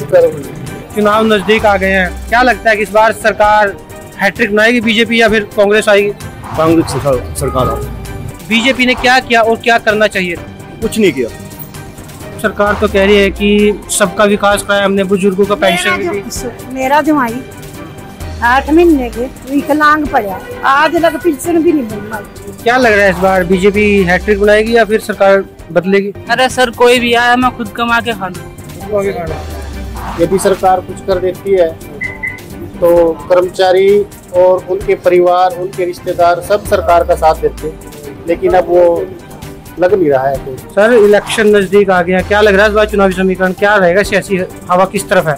चुनाव नजदीक आ गए हैं, क्या लगता है कि इस बार सरकार हैट्रिक बनाएगी बीजेपी या फिर कांग्रेस आएगी? कांग्रेस सरकार आएगी। बीजेपी ने क्या किया और क्या करना चाहिए? कुछ नहीं किया। सरकार तो कह रही है कि सबका विकास कराया हमने, बुजुर्गों का पेंशन भी दी। मेरा जमाई 8 महीने के विकलांग पड़ा, आज तक पेंशन भी नहीं मिली। क्या लग रहा है इस बार बीजेपी हैट्रिक बनाएगी या फिर सरकार बदलेगी? अरे सर कोई भी आया मैं खुद कमा के खाना। यदि सरकार कुछ कर देती है तो कर्मचारी और उनके परिवार, उनके रिश्तेदार सब सरकार का साथ देते हैं, लेकिन अब वो लग नहीं रहा है। तो सर इलेक्शन नजदीक आ गया, क्या लग रहा है इस बार चुनावी समीकरण क्या रहेगा, सियासी हवा किस तरफ है?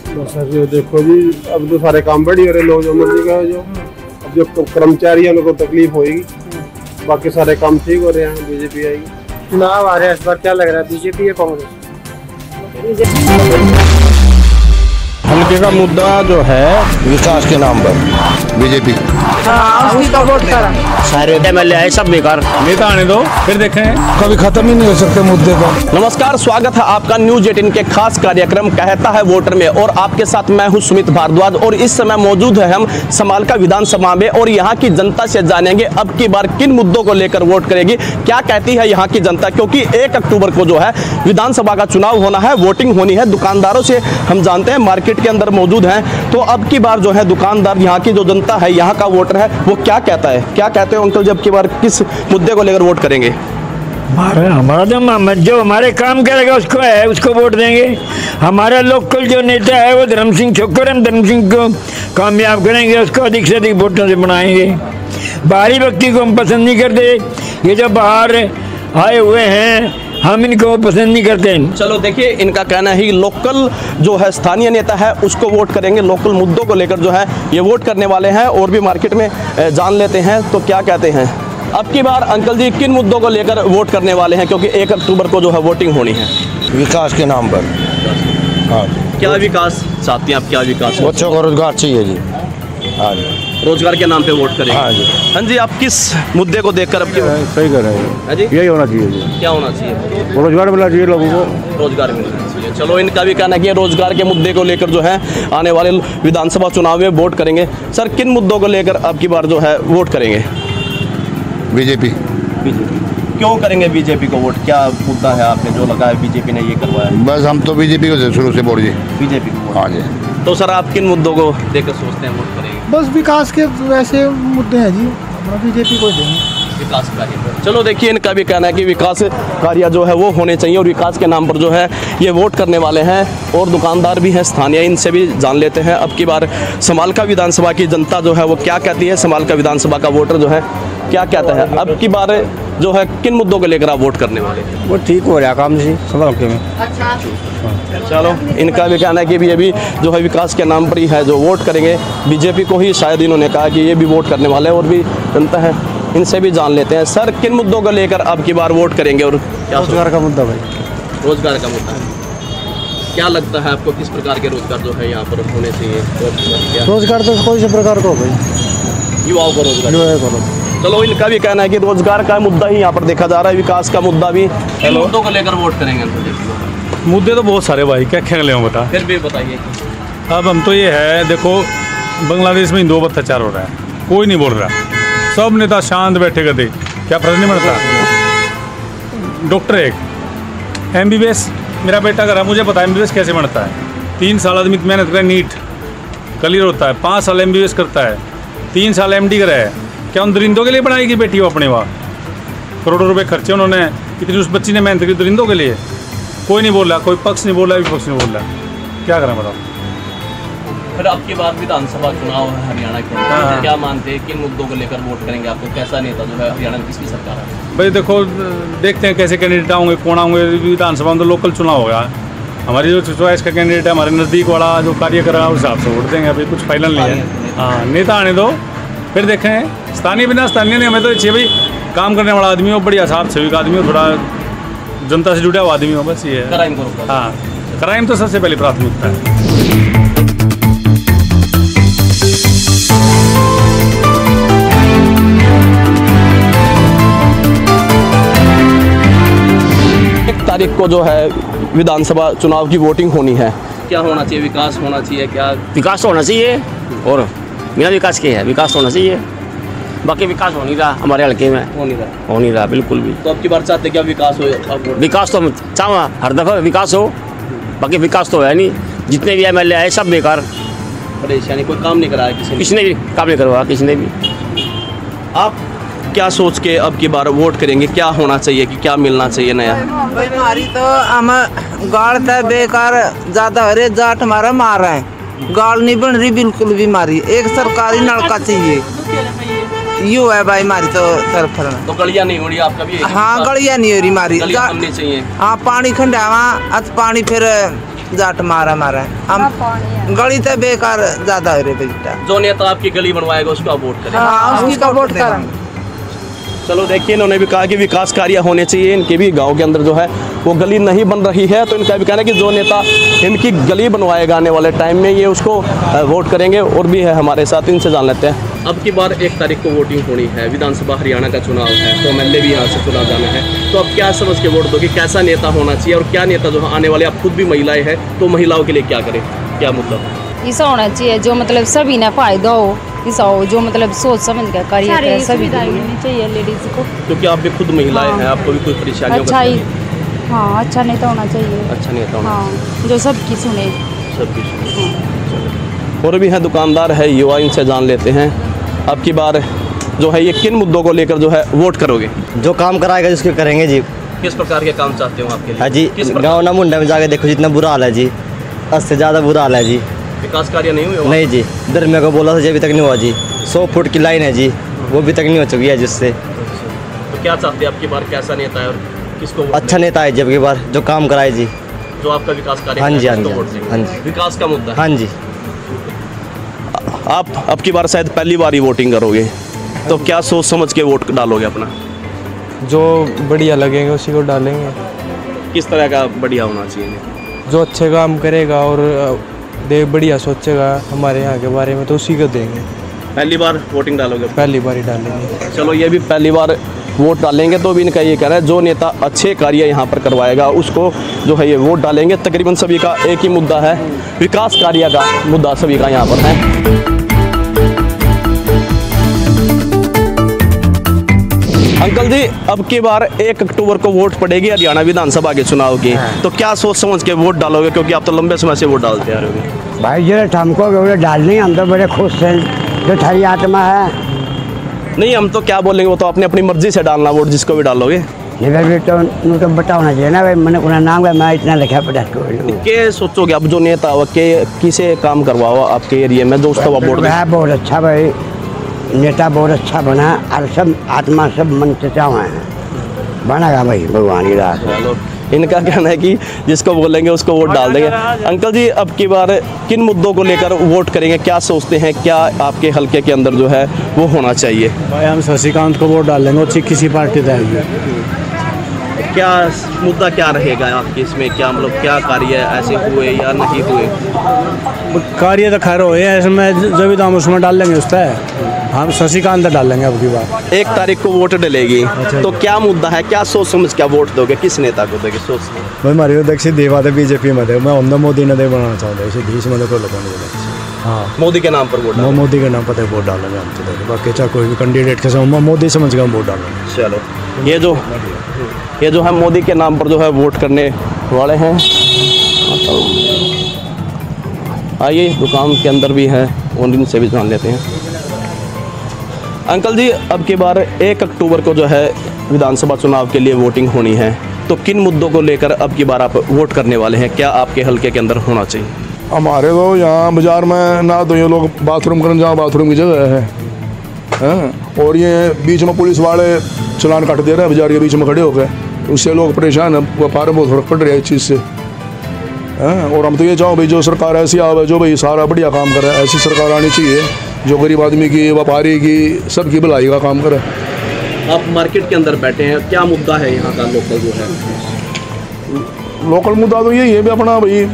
तो सर जो देखो जी, अब तो सारे काम बढ़ी हो रहे लोग जो अब जो कर्मचारी है उनको तकलीफ होगी, बाकी सारे काम ठीक हो रहे हैं। बीजेपी आएगी। चुनाव आ रहे हैं इस बार, क्या लग रहा है बीजेपी या कांग्रेस? हल्के का मुद्दा जो है विकास के नाम पर बीजेपी। सारे एमएलए आए सब बेकार, नेता आने दो फिर देखें, कभी खत्म ही नहीं हो सकते मुद्दे का। नमस्कार, स्वागत है आपका न्यूज 18 के खास कार्यक्रम कहता है वोटर में, और आपके साथ मैं हूं सुमित भारद्वाज। और इस समय मौजूद है हम समालका विधानसभा में, और यहां की जनता से जानेंगे अब की बार किन मुद्दों को लेकर वोट करेगी, क्या कहती है यहां की जनता, क्योंकि 1 अक्टूबर को जो है विधानसभा का चुनाव होना है, वोटिंग होनी है। दुकानदारों से हम जानते हैं, मार्केट के अंदर मौजूद हैं, तो अब की बार जो है दुकानदार, यहाँ की जो जनता है, यहाँ का वोटर है, वो क्या कहता है, क्या कहते हैं अंकल, जब की बार किस मुद्दे को लेकर वोट करेंगे? हमारा जो हमारे काम करेगा उसको है, उसको वोट देंगे। हमारा लोकल जो नेता है वो धर्म सिंह छोकर, हम धर्म सिंह को कामयाब करेंगे, उसको अधिक से अधिक वोटों से बनाएंगे। बाहरी व्यक्ति को हम पसंद नहीं करते, ये जो बाहर आए हुए हैं हम इनको पसंद नहीं करते। चलो देखिए, इनका कहना है लोकल जो है स्थानीय नेता है उसको वोट करेंगे, लोकल मुद्दों को लेकर जो है ये वोट करने वाले हैं। और भी मार्केट में जान लेते हैं तो क्या कहते हैं। अब की बार अंकल जी किन मुद्दों को लेकर वोट करने वाले हैं, क्योंकि 1 अक्टूबर को जो है वोटिंग होनी है? विकास के नाम पर। हाँ, क्या विकास चाहती हैं आप, क्या विकास? बच्चों को रोजगार चाहिए जी। हाँ जी, रोजगार के नाम पे वोट करेंगे। हाँ जी। हाँ जी, आप किस मुद्दे को देखकर अब सही कर रहे हैं जी, यही होना चाहिए जी। क्या होना चाहिए? रोजगार मिलना चाहिए लोगों को, रोजगार मिलना चाहिए। चलो, इनका भी कहना है कि रोजगार के मुद्दे को लेकर जो है आने वाले विधानसभा चुनाव में वोट करेंगे। सर किन मुद्दों को लेकर अब की बार जो है वोट करेंगे? बीजेपी। क्यों करेंगे बीजेपी को वोट, क्या मुद्दा है आपने जो लगा है बीजेपी ने ये करवाया? बस हम तो बीजेपी को शुरू से वोट दिए, बीजेपी को। हाँ जी। तो सर आप किन मुद्दों को देखकर सोचते हैं वोट करेंगे? बस विकास के वैसे मुद्दे हैं जी, बीजेपी को देंगे विकास कार्य। चलो देखिए, इनका भी कहना है कि विकास कार्य जो है वो होने चाहिए, और विकास के नाम पर जो है ये वोट करने वाले हैं। और दुकानदार भी हैं स्थानीय, इनसे भी जान लेते हैं अब की बार समालका विधानसभा की जनता जो है वो क्या कहती है, समालका विधानसभा का वोटर जो है क्या कहता है, अब की बार जो है किन मुद्दों को लेकर आप वोट करने वाले? वो ठीक हो रहा काम जी समालके में। चलो, इनका भी कहना है कि ये भी जो है विकास के नाम पर ही है जो वोट करेंगे बीजेपी को ही। शायद इन्होंने कहा कि ये भी वोट करने वाले हैं, और भी जनता है, इनसे भी जान लेते हैं। सर किन मुद्दों को लेकर अब की बार वोट करेंगे? और क्या? रोजगार का मुद्दा भाई, रोजगार का मुद्दा है। क्या लगता है आपको, किस प्रकार के रोजगार जो है यहाँ पर होने चाहिए? रोजगार तो कोई से प्रकार का हो भाई, युवाओं को रोजगार। चलो, इनका भी कहना है कि रोजगार का मुद्दा ही यहाँ पर देखा जा रहा है, विकास का मुद्दा भी। मुद्दों को लेकर वोट करेंगे? मुद्दे तो बहुत सारे भाई, क्या खेल ले बता, फिर भी बताइए। अब हम तो ये है, देखो बांग्लादेश में हिंदुओं पर अत्याचार हो रहा है, कोई नहीं बोल रहा, सब नेता शांत बैठे गए, क्या फर्क नहीं पड़ता। डॉक्टर एक MBBS, मेरा बेटा कर रहा, मुझे पता है MBBS कैसे बनता है। 3 साल आदमी मेहनत करे, नीट क्लियर होता है, 5 साल MBBS करता है, 3 साल MD करे है। क्या उन दरिंदों के लिए पढ़ाई की बेटी हो अपने? वहाँ करोड़ों रुपए खर्चे उन्होंने, इतनी उस बच्ची ने मेहनत की दरिंदों के लिए। कोई नहीं बोल रहा, कोई पक्ष नहीं बोल रहा, विपक्ष नहीं बोल रहा, क्या करें बताओ। फिर अब की बार विधानसभा चुनाव है हरियाणा के, हाँ। क्या मानते हैं किन मुद्दों को लेकर वोट करेंगे? आपको कैसा नेता जो है हरियाणा में, किसकी सरकार है? भाई देखो, देखते हैं कैसे कैंडिडेट होंगे, कौन होंगे। विधानसभा में तो लोकल चुनाव होगा, हमारी जो चॉइस का कैंडिडेट है, हमारे नज़दीक वाला जो कार्य कर रहा है उस हिसाब से वोट देंगे। अभी कुछ फाइनल नहीं है। हाँ, नेता आने दो फिर देखें। स्थानीय बिना स्थानीय नहीं, हमें तो अच्छे भाई काम करने वाला आदमी हो, बढ़िया साफ सेविक आदमी हो, थोड़ा जनता से जुड़ा हुआ आदमी हो, बस ये है। क्राइम को, हाँ, क्राइम तो सबसे पहली प्राथमिकता है। तारीख को जो है विधानसभा चुनाव की वोटिंग होनी है, क्या होना चाहिए, विकास होना चाहिए क्या? विकास तो होना चाहिए, और बिना विकास के है, विकास होना चाहिए। बाकी विकास हो नहीं रहा हमारे हल्के में, हो नहीं रहा बिल्कुल भी। तो अब की बार चाहते क्या विकास हो? विकास तो चाहूँ हर दफ़ा विकास हो, बाकी विकास तो है नहीं। जितने भी MLA आए सब बेकार, परेशानी, कोई काम नहीं कराया किसी ने भी काम नहीं करवाया किसी ने भी। आप क्या सोच के अब की बार वोट करेंगे, क्या होना चाहिए कि क्या मिलना चाहिए नया? भाई हमारी तो हम गाड़ तय बेकार ज़्यादा हो रहे, जाट हमारा मार रहा है, गाड़ नहीं बन रही बिल्कुल भी हमारी। एक सरकारी नलका चाहिए, यूँ है भाई हमारी तो तरफ। तो गलियाँ नहीं हो रही आपका भी? हाँ गलियाँ नहीं हो रही हमारी, बननी चाहिए। हाँ पानी खंडावा अत पानी फिर जाट मारा हम गली तो बेकार ज़्यादा हो रही बेटा। जो नेता आपकी गली बनवाएगा उसको आप वोट करें। हाँ उसका वोट करें। चलो देखिए, इन्होंने भी कहा कि विकास कार्य होने चाहिए इनके भी गांव के अंदर जो है वो गली नहीं बन रही है, तो इनका भी कहना है कि जो नेता इनकी गली बनवाएगा आने वाले टाइम में ये उसको वोट करेंगे। और भी है हमारे साथ, इनसे जान लेते हैं। अब की बार 1 तारीख को वोटिंग होनी है, विधानसभा हरियाणा का चुनाव है, तो MLA भी यहाँ से चुना जाना है, तो अब क्या समझ के वोट दोगे, कैसा नेता होना चाहिए और क्या नेता जो आने वाले, आप खुद भी महिलाएं हैं तो महिलाओं के लिए क्या करें, क्या मुद्दा? ऐसा होना चाहिए जो मतलब सभी ने फायदा हो, ऐसा हो जो मतलब सोच समझ कर कार्य सभी चाहिए लेडीज को, क्योंकि आप भी खुद महिलाएं हैं, आपको भी कोई परेशानी अच्छा ही, हाँ अच्छा नेता होना चाहिए, अच्छा नेता होना, हाँ जो सबकी सुने, सबकी सुने। और भी हैं दुकानदार है, युवा, इनसे जान लेते हैं। अब की बार जो है ये किन मुद्दों को लेकर जो है वोट करोगे? जो काम कराएगा जिसको करेंगे जी। किस प्रकार के काम चाहते हो आपके लिए? हाँ जी, गाँव ना मुंडा में जाके देखो जितना बुरा हाल है जी, 10 से ज़्यादा बुरा हाल है जी। विकास कार्य नहीं हुए? नहीं जी, दरमिया को बोला था जी अभी तक नहीं हुआ जी। 100 फुट की लाइन है जी, वो भी तक नहीं हो चुकी है जिससे। तो क्या चाहते हैं आपकी बार, कैसा नेता है और किसको? अच्छा नेता है जब की बार जो काम कराए जी, जो आपका विकास कार्य। हाँ जी हाँ जी हाँ जी, विकास का मुद्दा। हाँ जी। आप अब की बार शायद पहली बार ही वोटिंग करोगे, तो क्या सोच समझ के वोट डालोगे अपना? जो बढ़िया लगेंगे उसी को डालेंगे। किस तरह का बढ़िया होना चाहिए? जो अच्छे काम करेगा और बढ़िया सोचेगा हमारे यहाँ के बारे में तो उसी को देंगे। पहली बार वोटिंग डालोगे? पहली बार ही डालेंगे। चलो ये भी पहली बार वोट डालेंगे, तो भी इनका ये कह रहा है जो नेता अच्छे कार्य यहाँ पर करवाएगा उसको जो है ये वोट डालेंगे। तकरीबन सभी का एक ही मुद्दा है, विकास कार्य का मुद्दा सभी का यहाँ पर है। अंकल जी, अब की बार 1 अक्टूबर को वोट पड़ेगी हरियाणा विधानसभा के चुनाव की, तो क्या सोच समझ के वोट डालोगे, क्योंकि आप तो लंबे समय से वोट डालते आ रहे हो? भाई जो हमको डालनी, हम तो बड़े खुश हैं, जो थारी आत्मा है। नहीं, हम तो क्या बोलेंगे, वो तो आपने अपनी मर्जी से डालना वोट, जिसको भी डालोगे। नहीं भाई तो बता होना चाहिए ना भाई, मैंने अपना नाम है, मैं इतना लिखा 50 को। क्या सोचोगे अब जो नेता हो के किसे काम करवाओ आपके एरिया में जो उसका वोट? बहुत अच्छा भाई, नेता बहुत अच्छा बना और सब आत्मा सब मन से चाहे हैं, बनेगा भाई भगवान की राह। इनका कहना है कि जिसको बोलेंगे उसको वोट डाल देंगे। अंकल जी, अब की बार किन मुद्दों को लेकर वोट करेंगे, क्या सोचते हैं, क्या आपके हल्के के अंदर जो है वो होना चाहिए? भाई हम शशिकांत को वोट डालेंगे, अच्छी किसी पार्टी देंगे। क्या मुद्दा क्या रहेगा आपके इसमें, क्या मतलब क्या कार्य ऐसे हुए या नहीं हुए? कार्य तो खैर हुए हैं इसमें, जब भी तो हम उसमें डाल लेंगे, उस पर हम शशिकांत डालेंगे अब की बार। 1 तारीख को वोट डलेगी, तो क्या मुद्दा है, क्या सोच समझ क्या वोट दोगे, किस नेता को दोगे? सोच भाई हमारी दक्षिण देवा थे बीजेपी में थे, मैं उन्होंने मोदी ने दे बनाना चाहता हूँ, इसे धीस में को लगाने। हाँ, मोदी के नाम पर वोट, मोदी के नाम पर वोट डालेंगे हम तो, बाकी चाहे कोई भी कैंडिडेट के साथ मोदी समझ के हम वोट डालेंगे। चलो, ये जो है मोदी के नाम पर जो है वोट करने वाले हैं। आइए दुकान के अंदर भी है, उन से भी जान लेते हैं। अंकल जी, अब की बार 1 अक्टूबर को जो है विधानसभा चुनाव के लिए वोटिंग होनी है, तो किन मुद्दों को लेकर अब की बार आप वोट करने वाले हैं, क्या आपके हल्के के अंदर होना चाहिए? हमारे तो यहाँ बाजार में ना तो ये लोग बाथरूम करने जहाँ बाथरूम की जगह है, और ये बीच में पुलिस वाले चलान काट दे रहे हैं बाजार के बीच में खड़े होकर, उससे लोग परेशान हैं, व्यापार में बहुत फर्क पड़ रहा है इस चीज़ से। और हम तो ये चाहो भाई जो सरकार ऐसी आवे जो भाई सारा बढ़िया काम करे, ऐसी सरकार आनी चाहिए जो गरीब आदमी की, व्यापारी की, सबकी भलाई का काम करे। आप मार्केट के अंदर बैठे हैं, क्या मुद्दा है यहाँ का लोकल जो है? लोकल मुद्दा तो यही है भी अपना भाई,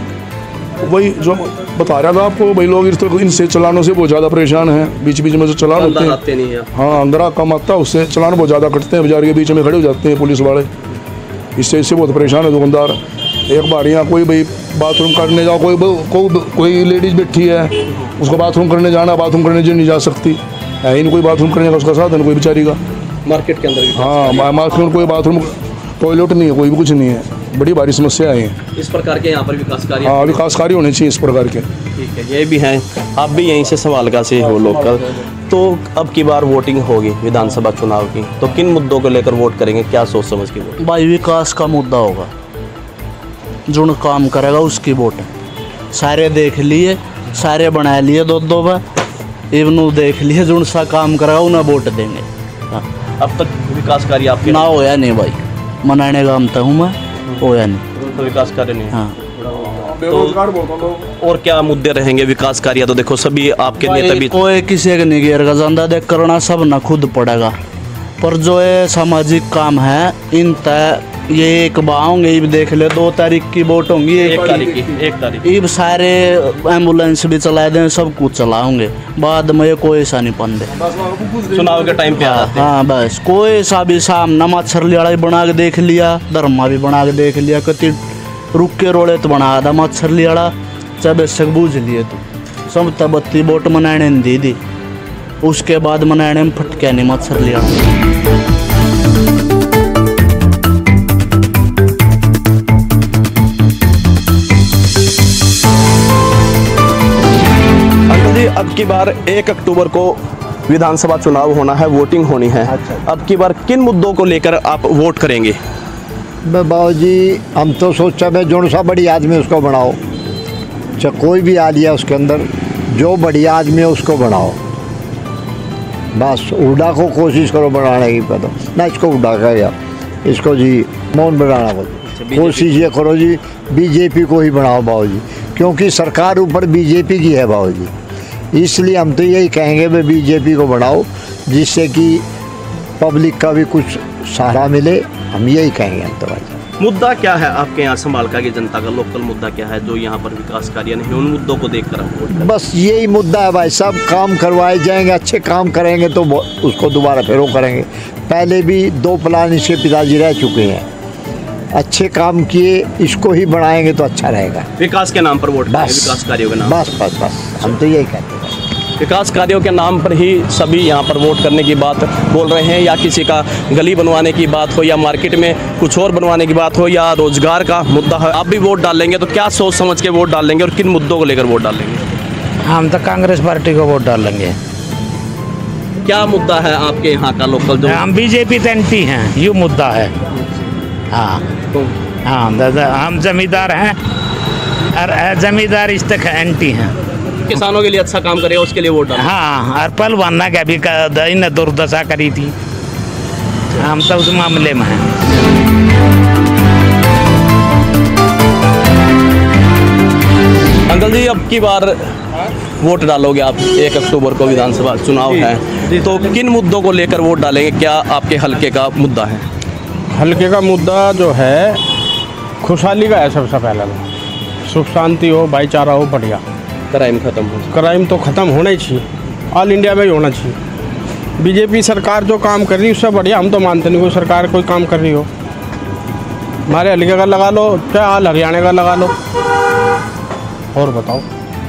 वही जो बता रहा था आपको भाई, लोग इनसे चलानों से बहुत ज़्यादा परेशान हैं, बीच बीच में जो चलान होते हैं, हाँ अंदर कम आता है, उससे चलान बहुत ज़्यादा कटते हैं, बाजार के बीच में खड़े हो जाते हैं पुलिस वाले, इससे बहुत परेशान है दुकानदार। एक बार यहाँ कोई भाई बाथरूम करने जाओ, कोई लेडीज बैठी है, उसको बाथरूम करने जाना, बाथरूम करने नहीं जा सकती है, इन कोई बाथरूम करने का उसका साधन कोई बेचारी का। मार्केट के अंदर? हाँ, मार्केट में कोई बाथरूम टॉयलेट नहीं है, कोई भी कुछ नहीं है, बड़ी भारी समस्या है। इस प्रकार के यहाँ पर विकास कार्य? हाँ, विकास कार्य होने चाहिए इस प्रकार के। ठीक है, ये भी हैं। आप भी यहीं से सवालका से हो लोकल, तो अब की बार वोटिंग होगी विधानसभा चुनाव की, तो किन मुद्दों को लेकर वोट करेंगे, क्या सोच समझ के वोट? भाई विकास का मुद्दा होगा, जो काम करेगा उसकी वोट है। सारे देख लिए, सारे बना लिए दो बार, इवनू देख लिए, जो सा काम करेगा उन्हें वोट देंगे। हाँ। अब तक विकास कार्य आपके ना होया नहीं भाई, मनाने का हमता हूँ मैं, होया नहीं तो विकास कार्य नहीं। हाँ। तो और क्या मुद्दे रहेंगे विकास कार्य? तो देखो सभी आपके नेता भी, कोई किसी के नहीं घेर का ज्यादा देख करना सब ना खुद पड़ेगा, पर जो ये सामाजिक काम है इन तय ये एक बाहोंगे, ये देख ले 2 तारीख की वोट होंगी, 1 तारीख ये सारे एम्बुलेंस भी चला दें, सब कुछ चलाओगे, बाद में ये कोई ऐसा नहीं पंदे चुनाव के टाइम पे आते। हाँ बस कोई सा भी सामना मच्छर लियाड़ा बना के देख लिया, धर्मा भी बना के देख लिया, कति रुक के रोड़े तो बना दा मच्छर लियाड़ा, जब से बूझ लिए तो सब तब 32 वोट मनाने दी दी, उसके बाद मनाने में फटके नहीं मच्छर लियाड़ा। अब की बार 1 अक्टूबर को विधानसभा चुनाव होना है, वोटिंग होनी है। अच्छा। अब की बार किन मुद्दों को लेकर आप वोट करेंगे? बाबू जी, हम तो सोचा मैं जो सा बड़ी आदमी उसको बनाओ, चाहे कोई भी आ लिया उसके अंदर जो बढ़िया आदमी है उसको बनाओ, बस उड़ा को कोशिश करो बनाने की, पता ना इसको उड़ा का यार, इसको जी मौन बनाना बोलो, कोशिश ये करो जी बीजेपी को ही बनाओ बाबू जी, क्योंकि सरकार ऊपर बीजेपी की है बाबू जी, इसलिए हम तो यही कहेंगे भाई बीजेपी को बढ़ाओ, जिससे कि पब्लिक का भी कुछ सहारा मिले, हम यही कहेंगे हम तो भाई। मुद्दा क्या है आपके यहाँ संभालका की जनता का, लोकल मुद्दा क्या है जो यहाँ पर विकास कार्य नहीं, उन मुद्दों को देखकर आप वोट करें? बस यही मुद्दा है भाई, सब काम करवाए जाएंगे, अच्छे काम करेंगे तो उसको दोबारा फिर वो करेंगे। पहले भी 2 प्लान इसके पिताजी रह चुके हैं, अच्छे काम किए, इसको ही बढ़ाएंगे तो अच्छा रहेगा। विकास के नाम पर वोट करेंगे, विकास कार्यों के नाम? बस हम तो यही कहते हैं, विकास कार्यों के नाम पर ही सभी यहाँ पर वोट करने की बात बोल रहे हैं, या किसी का गली बनवाने की बात हो, या मार्केट में कुछ और बनवाने की बात हो, या रोजगार का मुद्दा है। आप भी वोट डालेंगे तो क्या सोच समझ के वोट डालेंगे और किन मुद्दों को लेकर वोट डालेंगे? हम तो कांग्रेस पार्टी को वोट डालेंगे। क्या मुद्दा है आपके यहाँ का लोकल? जो हम बीजेपी एंटी हैं, ये मुद्दा है। हाँ हाँ दादा, हम जमींदार हैं और जमींदार इस तक एंटी हैं। किसानों के लिए अच्छा काम करेगा उसके लिए वोट डालें। हाँ, और पहलवाना का भी इन दुर्दशा करी थी, हम तो उस मामले में हैं। अंकल जी, अब की बार वोट डालोगे आप? 1 अक्टूबर को विधानसभा चुनाव है, तो किन मुद्दों को लेकर वोट डालेंगे? क्या आपके हल्के का मुद्दा है? हल्के का मुद्दा जो है खुशहाली का है, सबसे पहले सुख शांति हो, भाईचारा हो, बढ़िया, क्राइम खत्म हो। क्राइम तो ख़त्म होना ही चाहिए, ऑल इंडिया में ही होना चाहिए। बीजेपी सरकार जो काम कर रही है उससे बढ़िया हम तो मानते नहीं कोई सरकार कोई काम कर रही हो। हमारे हल्के का लगा लो, क्या हाल हरियाणा का लगा लो, और बताओ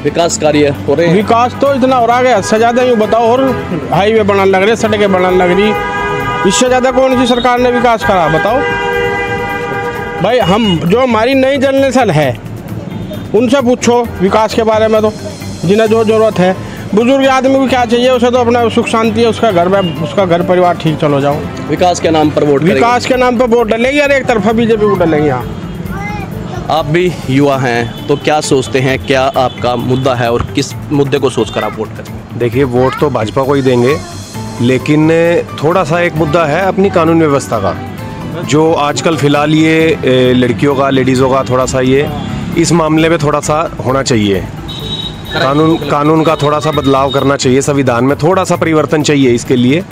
विकास कार्य हो रहे हैं? विकास तो इतना हो रहा है, इससे ज़्यादा यूँ बताओ, और हाईवे बनाने लग रहे, सड़कें बनाने लग रही, इससे ज़्यादा कौन सी सरकार ने विकास करा बताओ भाई। हम जो हमारी नई जनरेशन है उनसे पूछो विकास के बारे में, तो जिन्हें जो ज़रूरत है, बुजुर्ग आदमी को क्या चाहिए, उसे तो अपना सुख शांति है, उसका घर परिवार ठीक चलो जाओ। विकास के नाम पर वोट, विकास के नाम पर वोट डालेंगे, और एक तरफा बीजेपी को डालेंगे। यहाँ आप भी युवा हैं तो क्या सोचते हैं, क्या आपका मुद्दा है और किस मुद्दे को सोचकर आप वोट करें? देखिए, वोट तो भाजपा को ही देंगे, लेकिन थोड़ा सा एक मुद्दा है अपनी कानून व्यवस्था का, जो आजकल फ़िलहाल ये लड़कियों का, लेडीज़ों का थोड़ा सा ये इस मामले में थोड़ा सा होना चाहिए, कानून का थोड़ा सा बदलाव करना चाहिए, संविधान में थोड़ा सा परिवर्तन चाहिए। इसके लिए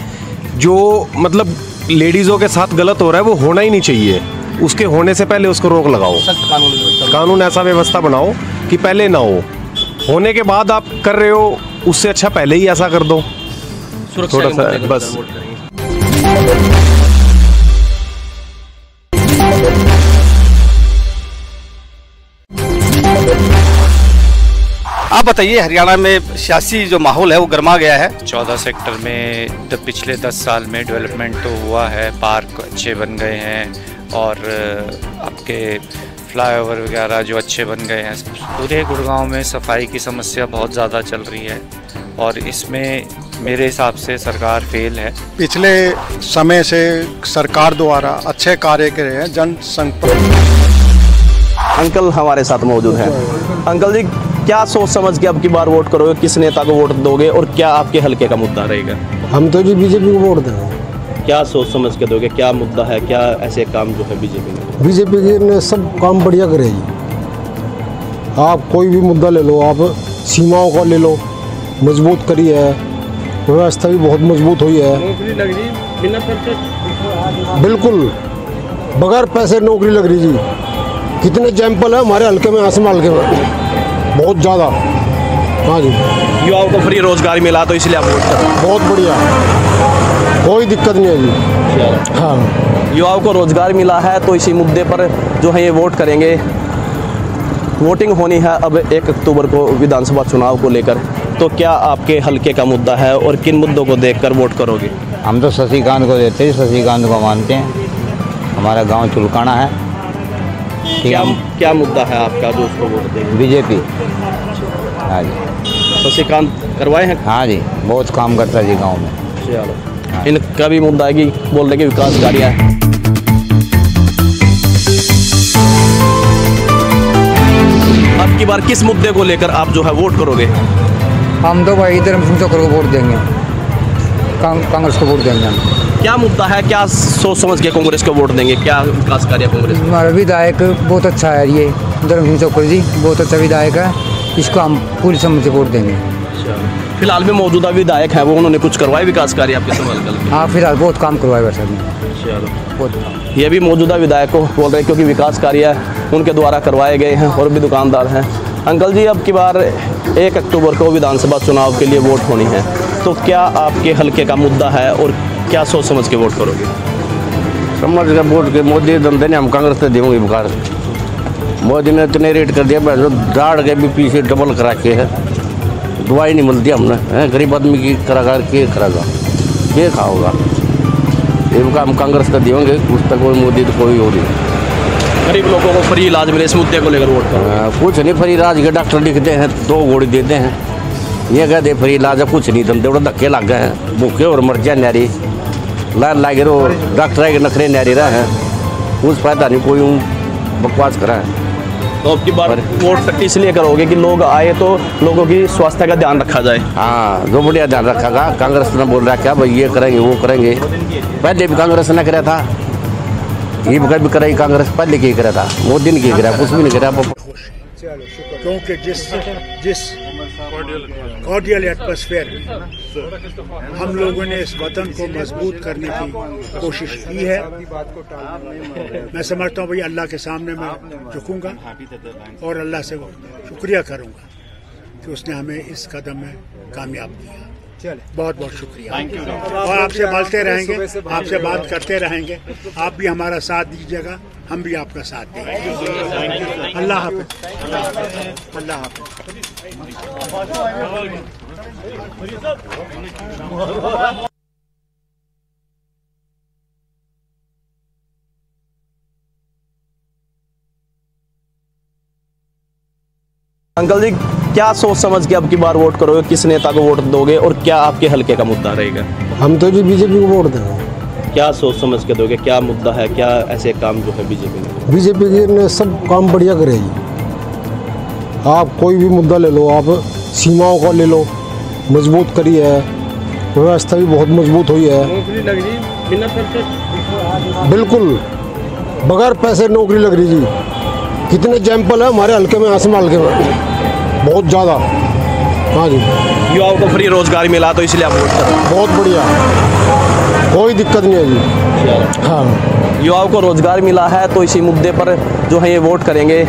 जो मतलब लेडीज़ों के साथ गलत हो रहा है वो होना ही नहीं चाहिए, उसके होने से पहले उसको रोक लगाओ, कानून ऐसा व्यवस्था बनाओ कि पहले ना हो, होने के बाद आप कर रहे हो, उससे अच्छा पहले ही ऐसा कर दो, थोड़ा सा बस। आप बताइए, हरियाणा में सियासी जो माहौल है वो गर्मा गया है। 14 सेक्टर में पिछले 10 साल में डेवलपमेंट तो हुआ है, पार्क अच्छे बन गए हैं और आपके फ्लाईओवर वगैरह जो अच्छे बन गए हैं। पूरे गुड़गांव में सफाई की समस्या बहुत ज़्यादा चल रही है और इसमें मेरे हिसाब से सरकार फेल है। पिछले समय से सरकार द्वारा अच्छे कार्य करे हैं, जन संपर्क। अंकल हमारे साथ मौजूद हैं। अंकल जी, क्या सोच समझ के अब की बार वोट करोगे, किस नेता को वोट दोगे और क्या आपके हल्के का मुद्दा रहेगा? हम तो जी बीजेपी को वोट देंगे। क्या सोच समझ के दोगे, क्या मुद्दा है, क्या ऐसे काम जो है बीजेपी ने? बीजेपी ने सब काम बढ़िया करे जी। आप कोई भी मुद्दा ले लो, आप सीमाओं का ले लो, मजबूत करी है, व्यवस्था भी बहुत मजबूत हुई है। नौकरी लग रही बिना पैसे, बिल्कुल बगैर पैसे नौकरी लग रही जी। कितने एग्जाम्पल है हमारे हल्के में, आसम हल्के में बहुत ज़्यादा। हाँ जी, युवाओं को फ्री रोजगार मिला तो इसलिए आप वोट कर रहे हैं। बहुत बढ़िया, कोई दिक्कत नहीं है जी। हाँ, युवाओं को रोजगार मिला है तो इसी मुद्दे पर जो है ये वोट करेंगे। वोटिंग होनी है अब 1 अक्टूबर को विधानसभा चुनाव को लेकर, तो क्या आपके हल्के का मुद्दा है और किन मुद्दों को देखकर वोट करोगे? हम तो शशिकांत को देते हैं, शशिकांत को मानते हैं। हमारा गांव चुलकाना है। क्या मुद्दा है आपका जो उसको वोट देंगे? बीजेपी। हाँ जी, शशिकांत करवाए हैं? हाँ जी, बहुत काम करता है जी गांव में। चलो, इनका भी मुद्दा है कि बोल रहे कि विकास कार्य है। अब की बार किस मुद्दे को लेकर आप जो है वोट करोगे? हम तो भाई धर्म सिंह चौकर को वोट देंगे, कांग्रेस को वोट देंगे हम। क्या मुद्दा है, क्या सोच समझ के कांग्रेस को वोट देंगे, क्या विकास कार्य कांग्रेस? हमारा विधायक बहुत अच्छा है, ये धर्म सिंह चौकर जी बहुत अच्छा विधायक है, इसको हम पूरी समझ से वोट देंगे। फिलहाल में मौजूदा विधायक है वो, उन्होंने कुछ करवाए विकास कार्य आपके समझ? हाँ, फिलहाल बहुत काम करवाए सर ने। चलो, ये भी मौजूदा विधायक को बोल रहे हैं क्योंकि विकास कार्य उनके द्वारा करवाए गए हैं और भी दुकानदार हैं। अंकल जी, अब की बार 1 अक्टूबर को विधानसभा चुनाव के लिए वोट होनी है, तो क्या आपके हल्के का मुद्दा है और क्या सोच समझ के वोट करोगे? समझ के वोट के मोदी धंधे ने हम कांग्रेस से देंगे विकास। मोदी ने इतने रेट कर दिया, दाढ़ के भी पीछे डबल करा के है, दवाई नहीं मिलती हमने। गरीब आदमी की करागा के करागा, ये खाओगा। ये हम कांग्रेस का देंगे, उस तक कोई मोदी तो कोई और नहीं। गरीब लोगों को फ्री इलाज मिले, इस मुद्दे को लेकर वोट करो। कुछ नहीं, फ्री इलाज के डॉक्टर लिखते हैं, 2 गोली देते हैं, ये कहते फ्री इलाज है, कुछ नहीं। धंधे उड़ा धक्के लग गए हैं, भूखे और मर जाए नारी लाइन लागे रो डॉक्टर के नखरे नारी रहा है, कुछ फायदा नहीं, कोई बकवास करा है। तो अब की बार वोट इसलिए करोगे कि लोग आए तो लोगों की स्वास्थ्य का ध्यान रखा जाए? हाँ, जो बढ़िया ध्यान रखा। कांग्रेस ने बोल रहा क्या भाई ये करेंगे वो करेंगे, पहले भी कांग्रेस ने करा था, ये भी कराई कांग्रेस, पहले की करा था, मोदी ने क्या करा, कुछ भी नहीं करा। क्योंकि जिस कॉर्डियल एटमॉस्फेयर में हम लोगों ने इस वतन को मजबूत करने की कोशिश की है, मैं समझता हूँ भाई अल्लाह के सामने मैं झुकूंगा और अल्लाह से शुक्रिया करूंगा कि उसने हमें इस कदम में कामयाब किया। बहुत बहुत शुक्रिया और आपसे मिलते रहेंगे, आपसे बात करते रहेंगे। आप भी हमारा साथ दीजिएगा, हम भी आपका साथ देंगे। अल्लाह हाफ़िज़। अल्लाह हाफ़िज़। अंकल जी, क्या सोच समझ के अब की बार वोट करोगे, किस नेता को वोट दोगे और क्या आपके हल्के का मुद्दा रहेगा? हम तो जी बीजेपी को वोट देंगे। क्या सोच समझ के दोगे, क्या मुद्दा है, क्या ऐसे काम जो है बीजेपी ने सब काम बढ़िया करे जी। आप कोई भी मुद्दा ले लो, आप सीमाओं का ले लो, मजबूत करी है, व्यवस्था भी बहुत मजबूत हुई है। नौकरी लग रही बिना पैसे, बिल्कुल बगैर पैसे नौकरी लग रही जी। कितने एग्जाम्पल है हमारे हल्के में, आसम हल्के में बहुत ज़्यादा। हाँ जी, युवाओं को फ्री रोजगार मिला तो इसलिए आप वोट कर रहे हैं। बहुत बढ़िया, कोई दिक्कत नहीं है जी। हाँ, युवाओं को रोजगार मिला है तो इसी मुद्दे पर जो है ये वोट करेंगे।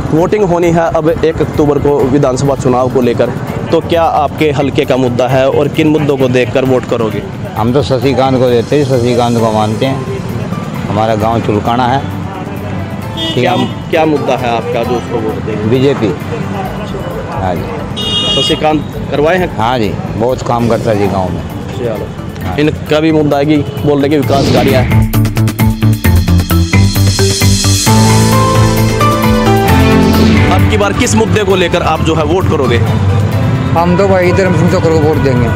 वोटिंग होनी है अब 1 अक्टूबर को विधानसभा चुनाव को लेकर, तो क्या आपके हल्के का मुद्दा है और किन मुद्दों को देखकर वोट करोगे? हम तो शशिकांत को देते हैं, शशिकांत को मानते हैं। हमारा गांव चुलकाना है। क्या मुद्दा है आपका जो उसको वोट देंगे? बीजेपी। हाँ जी। शशिकांत करवाए हैं? हाँ जी, बहुत काम करता है जी गांव में। चलो, इनका भी मुद्दा है कि बोल रहे कि विकास कार्य है। अब की बार किस मुद्दे को लेकर आप जो है वोट करोगे? हम तो भाई धर्म सिंह चौकर को वोट देंगे,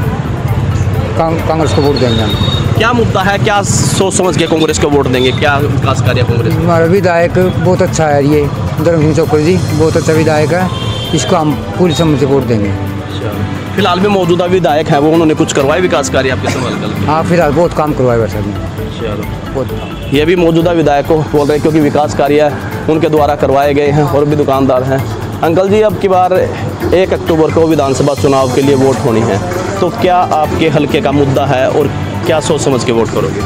कांग्रेस को वोट देंगे हम। क्या मुद्दा है, क्या सोच समझ के कांग्रेस को वोट देंगे, क्या विकास कार्य कांग्रेस? हमारा विधायक बहुत अच्छा है, ये धर्म सिंह चौकर जी बहुत अच्छा विधायक है, इसको हम पूरी समझ से वोट देंगे। फिलहाल में मौजूदा विधायक है वो, उन्होंने कुछ करवाए विकास कार्य आपके संभाल? हाँ, फिलहाल बहुत काम करवाए वैसे भी। चलो, बहुत। ये भी मौजूदा विधायक को बोल रहे क्योंकि विकास कार्य उनके द्वारा करवाए गए हैं और भी दुकानदार हैं। अंकल जी, अब की बार 1 अक्टूबर को विधानसभा चुनाव के लिए वोट होनी है, तो क्या आपके हल्के का मुद्दा है और क्या सोच समझ के वोट करोगे?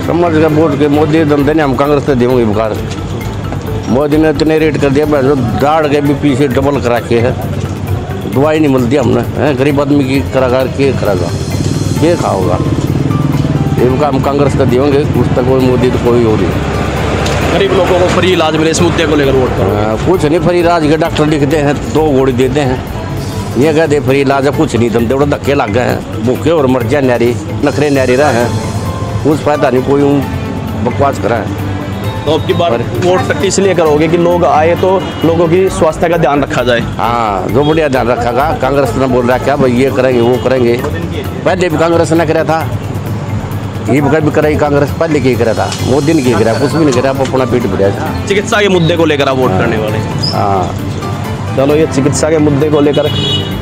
समझ के वोट के मोदी धंधे ने हम कांग्रेस से देंगे बेकार। मोदी ने इतने रेट कर दिया, दाढ़ के भी पीछे डबल करा के है, दवाई नहीं मिलती हमने, गरीब आदमी की करागार के करागा ये खाओगा, इनका हम कांग्रेस का देंगे, उस तक कोई मोदी तो कोई हो नहीं। गरीब लोगों को फ्री इलाज मिले, इस मुद्दे को लेकर वोट करो? कुछ नहीं, फ्री इलाज के डॉक्टर लिखते हैं, 2 गोली देते हैं, ये कहते फ्री इलाज है, कुछ नहीं, धंधे उड़ा धक्के लग गए हैं, भूखे और मर जाए, नारी नखरे नारी रहे हैं, कुछ फायदा नहीं, कोई बकवास करा है। तो अब की बार वोट इसलिए करोगे कि लोग आए तो लोगों की स्वास्थ्य का ध्यान रखा जाए? हाँ, जो बढ़िया ध्यान रखेगा। कांग्रेस ने बोल रहा है क्या भाई ये करेंगे वो करेंगे, पहले भी कांग्रेस ने कराया था, ये भी कराई कांग्रेस, पहले क्या करा था, मोदी ने क्या करा, कुछ भी नहीं करा, अपना पीठ बढ़िया। चिकित्सा के मुद्दे को लेकर आप वोट करने वाले? हाँ, चलो, ये चिकित्सा के मुद्दे को लेकर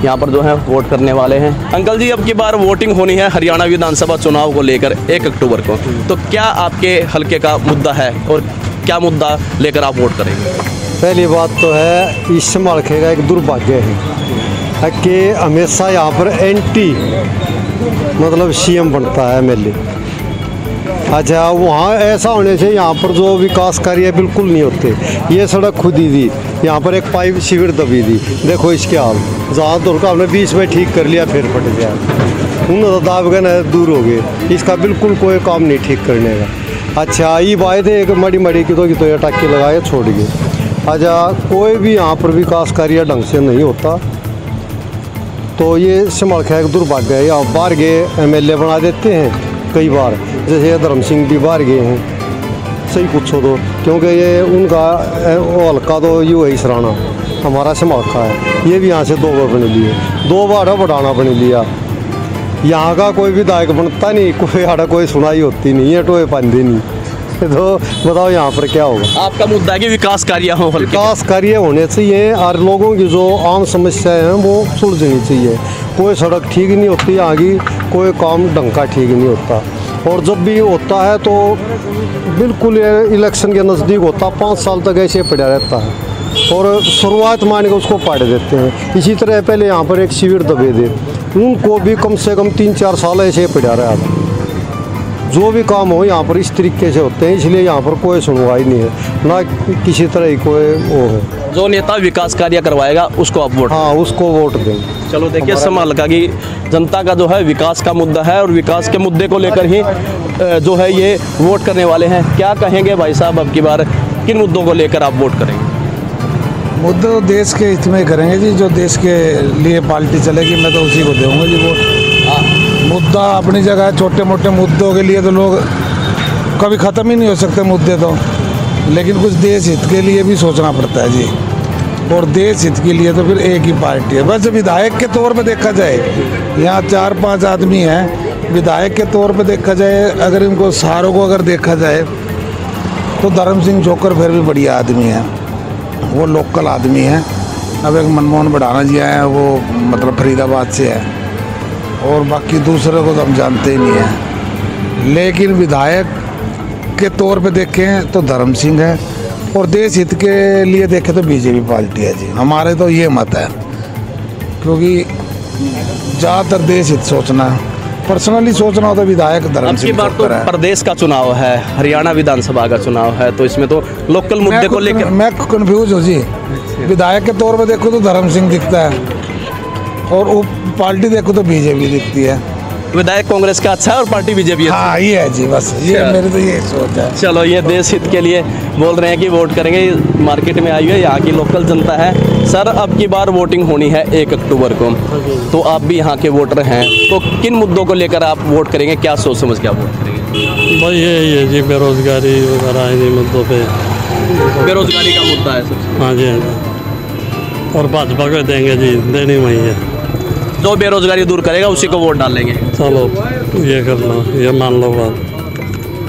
यहाँ पर जो है वोट करने वाले हैं। अंकल जी, अब की बार वोटिंग होनी है हरियाणा विधानसभा चुनाव को लेकर 1 अक्टूबर को, तो क्या आपके हल्के का मुद्दा है और क्या मुद्दा लेकर आप वोट करेंगे? पहली बात तो है, इस हल्के का एक दुर्भाग्य है कि हमेशा यहाँ पर एंटी मतलब सीएम बनता है MLA। अच्छा, वहाँ ऐसा होने से यहाँ पर जो विकास कार्य बिल्कुल नहीं होते। ये सड़क खुद ही दी, यहाँ पर एक पाइप शिविर दबी दी, देखो इसके हाल, जहाँ तो हमने 20 में ठीक कर लिया, फिर फट गया, उन दाब गए न दूर हो गए, इसका बिल्कुल कोई काम नहीं ठीक करने का। अच्छा, ये बात है एक मड़ी मड़ी की तो ये टाके लगाए छोड़ गए। अच्छा, कोई भी यहाँ पर विकास कार्य ढंग से नहीं होता, तो ये समझ एक दुर्भाग्य है। यहाँ बाहर गए MLA बना देते हैं कई बार, जैसे धर्म सिंह भी बाहर गए हैं, सही पूछो तो, क्योंकि ये उनका वो हल्का तो यू है सराना, हमारा समाखा है, ये भी यहाँ से 2 बार बने लिए, 2 बार बढ़ाना बने लिया। यहाँ का कोई विधायक बनता नहीं, कोई आड़ा कोई सुनाई होती नहीं है, टोए पांदे नहीं, तो बताओ यहाँ पर क्या होगा? आपका मुद्दा है कि विकास कार्य हो, विकास कार्य होने चाहिए और लोगों की जो आम समस्याएं हैं वो सुलझनी चाहिए। कोई सड़क ठीक नहीं होती यहाँ की, कोई काम ढंग का ठीक नहीं होता, और जब भी होता है तो बिल्कुल इलेक्शन के नज़दीक होता, 5 साल तक ऐसे पड़ा रहता है, और शुरुआत मान के उसको पाड़ देते हैं। इसी तरह पहले यहाँ पर एक शिविर दबे दे, उनको भी कम से कम 3-4 साल ऐसे पड़ा रहा था। जो भी काम हो यहाँ पर इस तरीके से होते हैं, इसलिए यहाँ पर कोई सुनवाई नहीं है, ना किसी तरह की कोई वो है। जो नेता विकास कार्य करवाएगा उसको आप वोट? हाँ, उसको वोट देंगे। चलो, देखिए संभाल का कि जनता का जो है विकास का मुद्दा है और विकास के मुद्दे को लेकर ही जो है ये वोट करने वाले हैं। क्या कहेंगे भाई साहब, अब की बार किन मुद्दों को लेकर आप वोट करेंगे? मुद्दे तो देश के हित में करेंगे जी, जो देश के लिए पार्टी चलेगी मैं तो उसी को दूंगा जी वोट। मुद्दा अपनी जगह है, छोटे मोटे मुद्दों के लिए तो लोग कभी ख़त्म ही नहीं हो सकते मुद्दे तो, लेकिन कुछ देश हित के लिए भी सोचना पड़ता है जी, और देश हित के लिए तो फिर एक ही पार्टी है। वैसे विधायक के तौर पे देखा जाए, यहाँ 4-5 आदमी हैं, विधायक के तौर पे देखा जाए, अगर इनको सारों को अगर देखा जाए तो धर्म सिंह चौकर फिर भी बढ़िया आदमी है, वो लोकल आदमी है। अब एक मनमोहन बढ़ाना जी आए हैं, वो मतलब फरीदाबाद से है, और बाकी दूसरे को तो हम जानते ही नहीं हैं। लेकिन विधायक के तौर पे देखें तो धर्म सिंह है, और देश हित के लिए देखें तो बीजेपी पार्टी है जी। हमारे तो ये मत है, क्योंकि ज़्यादातर देश हित सोचना, पर्सनली सोचना हो तो विधायक धर्म सिंह बार तो प्रदेश का चुनाव है, हरियाणा विधानसभा का चुनाव है, तो इसमें तो लोकल मुद्दे को लेकर मैं कंफ्यूज हूँ जी। विधायक के तौर पे देखो तो धर्म सिंह दिखता है, और वो पार्टी देखो तो बीजेपी दिखती है। विधायक कांग्रेस का अच्छा है और पार्टी बीजेपी अच्छा है? हाँ ये है जी, बस ये मेरे तो ये सोच है। चलो, ये देश हित के लिए बोल रहे हैं कि वोट करेंगे। मार्केट में आई है, यहाँ की लोकल जनता है। सर, अब की बार वोटिंग होनी है 1 अक्टूबर को, तो आप भी यहाँ के वोटर हैं, तो किन मुद्दों को लेकर आप वोट करेंगे? क्या सोच समझ के आप वोट करेंगे? भाई यही है जी, बेरोजगारी वगैरह इन्हीं मुद्दों पे। बेरोजगारी का मुद्दा है सबसे। हाँ जी, हाँ जी, और भाजपा को देंगे जी, देनी वही है। जो बेरोजगारी दूर करेगा उसी को वोट डालेंगे। चलो ये कर लो, ये मान लो बात।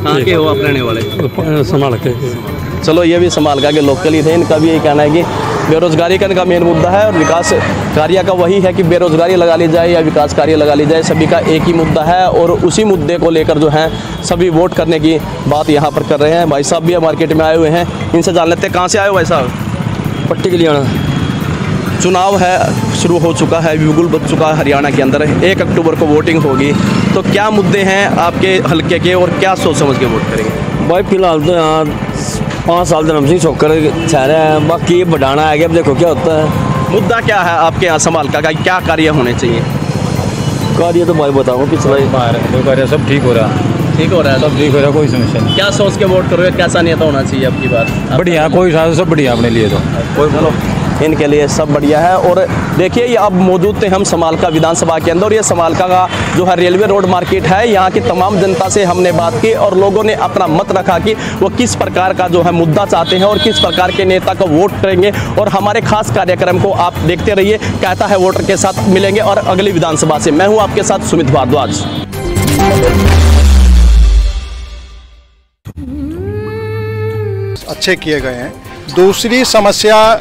कहाँ के हो आप रहने वाले? संभाल के। चलो, ये भी संभाल के लोकल ही थे। इनका भी यही कहना है कि बेरोजगारी का इनका मेन मुद्दा है और विकास कार्य का वही है कि बेरोजगारी लगा ली जाए या विकास कार्य लगा ली जाए, सभी का एक ही मुद्दा है और उसी मुद्दे को लेकर जो है सभी वोट करने की बात यहाँ पर कर रहे हैं। भाई साहब भी मार्केट में आए हुए हैं, इनसे जान लेते हैं। कहाँ से आए हो भाई साहब? पट्टी के लिए आना। चुनाव है, शुरू हो चुका है, बिल्कुल बच चुका है हरियाणा के अंदर। 1 अक्टूबर को वोटिंग होगी, तो क्या मुद्दे हैं आपके हल्के के और क्या सोच समझ के वोट करेंगे? भाई फिलहाल तो यहाँ 5 साल दिन हमसे छोकर छह रहे हैं, बाकी ये बढ़ाना है, अब देखो क्या होता है। मुद्दा क्या है आपके यहाँ समालका का? क्या कार्य होने चाहिए? कार्य तो भाई बताओ, पिछला कार्य सब ठीक हो रहा है। ठीक हो रहा है, सब ठीक हो रहा है, कोई समस्या नहीं। क्या सोच के वोट करोगे? कैसा नेता होना चाहिए आपकी बात? बढ़िया, कोई सब बढ़िया अपने लिए तो कोई। चलो, इनके लिए सब बढ़िया है। और देखिए, ये अब मौजूद थे हम समालका विधानसभा के अंदर। ये समालका का जो है रेलवे रोड मार्केट है, यहाँ की तमाम जनता से हमने बात की और लोगों ने अपना मत रखा कि वो किस प्रकार का जो है मुद्दा चाहते हैं और किस प्रकार के नेता को वोट करेंगे। और हमारे खास कार्यक्रम को आप देखते रहिए, कहता है वोटर के साथ मिलेंगे और अगली विधानसभा से। मैं हूँ आपके साथ सुमित भारद्वाज। अच्छे किए गए हैं। दूसरी समस्या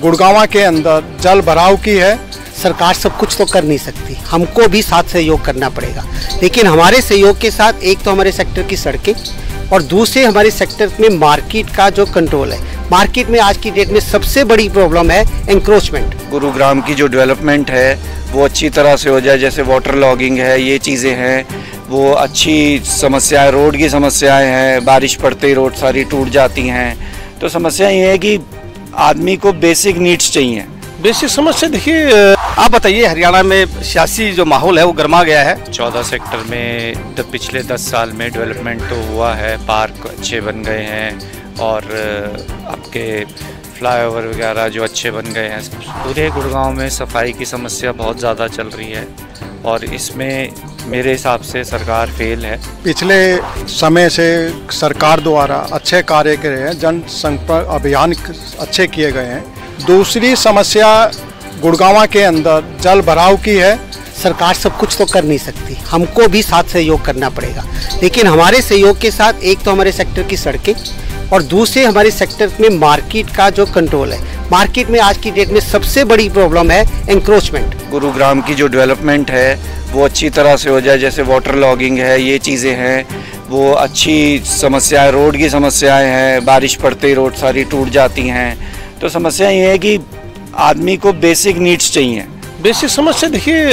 गुड़गांव के अंदर जल भराव की है। सरकार सब कुछ तो कर नहीं सकती, हमको भी साथ सहयोग करना पड़ेगा, लेकिन हमारे सहयोग के साथ एक तो हमारे सेक्टर की सड़कें और दूसरे हमारे सेक्टर में मार्केट का जो कंट्रोल है। मार्केट में आज की डेट में सबसे बड़ी प्रॉब्लम है एंक्रोचमेंट। गुरुग्राम की जो डेवलपमेंट है वो अच्छी तरह से हो जाए, जैसे वाटर लॉगिंग है, ये चीज़ें हैं, वो अच्छी समस्या है। रोड की समस्याएं हैं, बारिश पड़ते ही रोड सारी टूट जाती हैं। तो समस्या ये है कि आदमी को बेसिक नीड्स चाहिए। बेसिक समस्या देखिए, आप बताइए, हरियाणा में सियासी जो माहौल है वो गर्मा गया है। 14 सेक्टर में पिछले 10 साल में डेवलपमेंट तो हुआ है, पार्क अच्छे बन गए हैं और आपके फ्लाईओवर वगैरह जो अच्छे बन गए हैं। पूरे गुड़गांव में सफाई की समस्या बहुत ज़्यादा चल रही है और इसमें मेरे हिसाब से सरकार फेल है। पिछले समय से सरकार द्वारा अच्छे कार्य करे हैं, जन संपर्क अभियान अच्छे किए गए हैं। दूसरी समस्या गुड़गांव के अंदर जल भराव की है। सरकार सब कुछ तो कर नहीं सकती, हमको भी साथ सहयोग करना पड़ेगा, लेकिन हमारे सहयोग के साथ एक तो हमारे सेक्टर की सड़कें और दूसरे हमारे सेक्टर में मार्केट का जो कंट्रोल है। मार्केट में आज की डेट में सबसे बड़ी प्रॉब्लम है एंक्रोचमेंट। गुरुग्राम की जो डेवलपमेंट है वो अच्छी तरह से हो जाए, जैसे वाटर लॉगिंग है, ये चीज़ें हैं, वो अच्छी समस्या है। रोड की समस्याएं हैं, बारिश पड़ते ही रोड सारी टूट जाती हैं। तो समस्या ये है कि आदमी को बेसिक नीड्स चाहिए। बेसिक समस्या देखिए,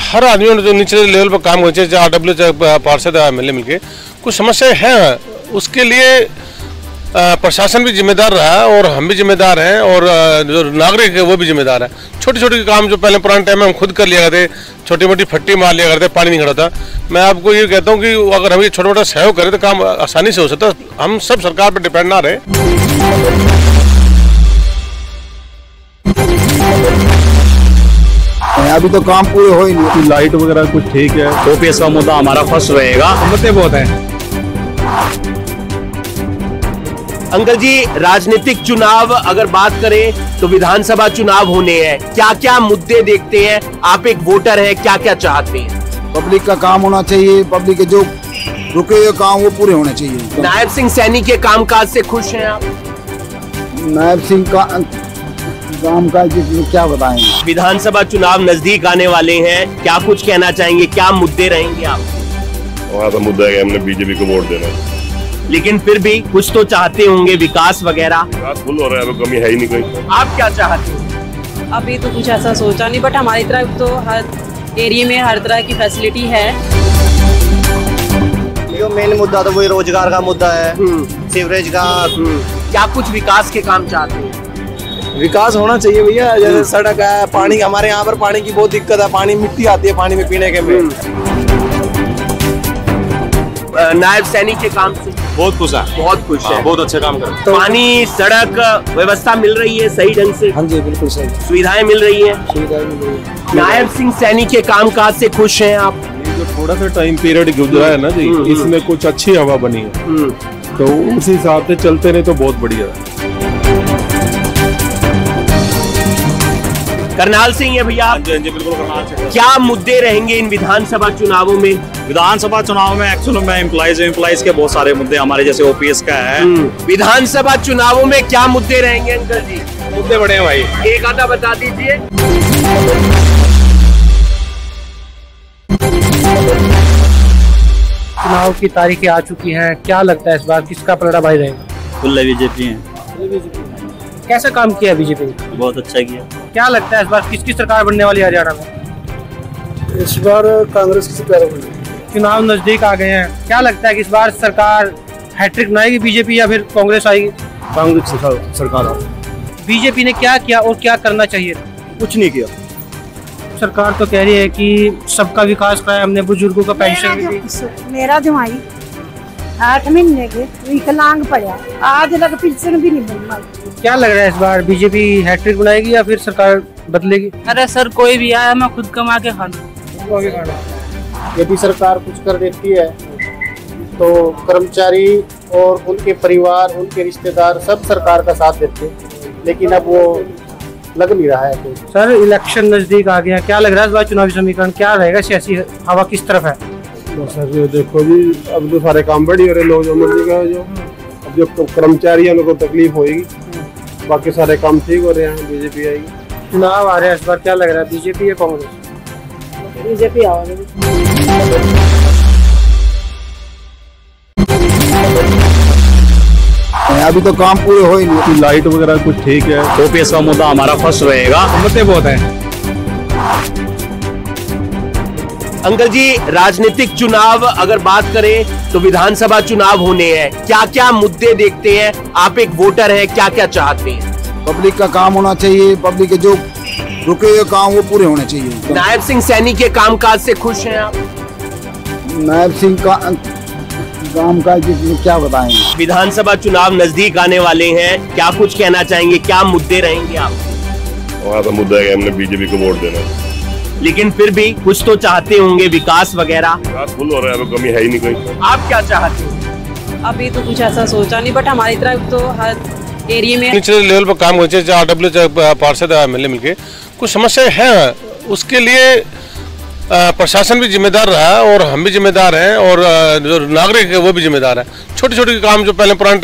हर आदमी ने जो निचले लेवल पर काम करते हैं, चाहे RW चाहे पार्षद मिलके कुछ समस्याएं हैं, उसके लिए प्रशासन भी जिम्मेदार रहा है और हम भी जिम्मेदार हैं और जो नागरिक है वो भी जिम्मेदार है। छोटे छोटे काम जो पहले पुराने टाइम में हम खुद कर लिया करते, छोटी मोटी फट्टी मार लिया करते, पानी नहीं खड़ा था। मैं आपको ये कहता हूँ कि अगर हम ये छोटा मोटा सहयोग करें तो काम आसानी से हो सकता है। हम सब सरकार पर डिपेंड ना रहे। अभी तो काम पूरे हो ही नहीं, लाइट वगैरह कुछ ठीक है। OPS का मुद्दा हमारा फर्स्ट रहेगा, मुद्दे बहुत हैं। अंकल जी, राजनीतिक चुनाव अगर बात करें तो विधानसभा चुनाव होने हैं, क्या क्या मुद्दे देखते हैं? आप एक वोटर हैं, क्या क्या चाहते हैं? पब्लिक का काम होना चाहिए, पब्लिक के जो रुके हुए काम वो पूरे होने चाहिए। नायब सिंह सैनी के कामकाज से खुश हैं आप? नायब सिंह का कामकाज क्या बताएंगे? विधानसभा चुनाव नजदीक आने वाले हैं, क्या कुछ कहना चाहेंगे? क्या मुद्दे रहेंगे आप? वहाँ तो मुद्दा है कि हमने बीजेपी को वोट देना, लेकिन फिर भी कुछ तो चाहते होंगे, विकास वगैरह। विकास फुल हो रहा है, कमी है ही नहीं कोई। आप क्या चाहते हो? अभी तो कुछ ऐसा सोचा नहीं, बट हमारी तरफ तो हर एरिया में हर तरह की फैसिलिटी है। जो मेन मुद्दा तो वही रोजगार का मुद्दा है, सीवरेज का। क्या कुछ विकास के काम चाहते हैं? विकास होना चाहिए भैया, जैसे सड़क है, पानी, हमारे यहाँ पर पानी की बहुत दिक्कत है, पानी मिट्टी आती है पानी में पीने के में। नायब सैनी के काम से? बहुत खुश है, बहुत खुश है, बहुत अच्छे काम कर रहे हैं। तो पानी, सड़क व्यवस्था मिल रही है सही ढंग से? हाँ जी, बिल्कुल सही। सुविधाएं मिल रही हैं? सुविधाएं मिल रही है। नायब सिंह सैनी के कामकाज से खुश हैं आप? जो थोड़ा सा टाइम पीरियड गुजरा है ना जी, इसमें कुछ अच्छी हवा बनी है, तो उस हिसाब से चलते रहे तो बहुत बढ़िया है। करनाल से ही है भैया आप? बिल्कुल करनाल से। क्या मुद्दे रहेंगे इन विधानसभा चुनावों में? विधानसभा चुनाव में एक्चुअली में एम्प्लॉइज के बहुत सारे मुद्दे, हमारे जैसे ओपीएस का है। विधानसभा चुनावों में क्या मुद्दे रहेंगे अंकल जी? मुद्दे बड़े हैं भाई, एक आधा बता दीजिए। चुनाव की तारीखें आ चुकी हैं, क्या लगता है इस बार किसका पलड़ा भाई रहेगा? फुल बीजेपी है। कैसा काम किया बीजेपी ने? बहुत अच्छा किया। क्या लगता है इस बार किसकी सरकार बनने वाली है हरियाणा में? इस बार कांग्रेस की सरकार बनेगी। चुनाव नजदीक आ गए हैं, क्या लगता है कि इस बार सरकार हैट्रिक बनाएगी बीजेपी या फिर कांग्रेस आएगी? कांग्रेस सरकार आएगी। बीजेपी ने क्या किया और क्या करना चाहिए? कुछ नहीं किया। सरकार तो कह रही है कि सबका विकास कराया हमने, बुजुर्गों का पेंशन भी दी। मेरा जमाई 8 महीने के विकलांग पड़ा, आज तक पेंशन भी नहीं मिल। क्या लग रहा है इस बार बीजेपी हैट्रिक बनाएगी या फिर सरकार बदलेगी? अरे सर कोई भी आया मैं खुद कमा के खाना। यदि सरकार कुछ कर देती है तो कर्मचारी और उनके परिवार, उनके रिश्तेदार सब सरकार का साथ देते, लेकिन अब वो लग नहीं रहा है। सर इलेक्शन नजदीक आ गया, क्या लग रहा है इस बार चुनावी समीकरण क्या रहेगा, सियासी हवा किस तरफ है? तो सर देखो जी, अब तो सारे काम बढ़ी हो रहे, लोग जो मर्जी का जो अब जो कर्मचारी है उनको तकलीफ होगी, बाकी सारे काम ठीक हो रहे हैं। बीजेपी आएगी। चुनाव आ रहे हैं इस बार, क्या लग रहा है बीजेपी या कांग्रेस? बीजेपी आएगी। अभी तो काम पूरे हो ही नहीं। लाइट वगैरह कुछ ठीक है। ओपीएस का मुद्दा हमारा फर्स्ट रहेगा। मुद्दे बहुत हैं। अंकल जी, राजनीतिक चुनाव अगर बात करें तो विधानसभा चुनाव होने हैं, क्या क्या मुद्दे देखते हैं? आप एक वोटर हैं, क्या क्या चाहते हैं? पब्लिक का काम होना चाहिए, पब्लिक के जो रुके हुए काम वो पूरे होने चाहिए। नायब सिंह सैनी के कामकाज से खुश हैं आप? नायब सिंह का काम का क्या बताएं? विधानसभा चुनाव नजदीक आने वाले हैं, क्या कुछ कहना चाहेंगे, क्या मुद्दे रहेंगे आप? वहाँ का मुद्दा है कि हमने बीजेपी को वोट देना, लेकिन फिर भी कुछ तो चाहते होंगे, विकास वगैरह। विकास फुल हो रहा है, कमी है ही नहीं कोई। आप क्या चाहते हो? अभी तो कुछ ऐसा सोचा नहीं, बट हमारी तरफ तो हर एरिया में निचले लेवल पर काम होने चाहिए, RW पार्षद मिलके कुछ समस्याएं हैं, उसके लिए प्रशासन भी जिम्मेदार रहा है और हम भी जिम्मेदार हैं और जो नागरिक है वो भी जिम्मेदार है। छोटे छोटे काम जो पहले पुराने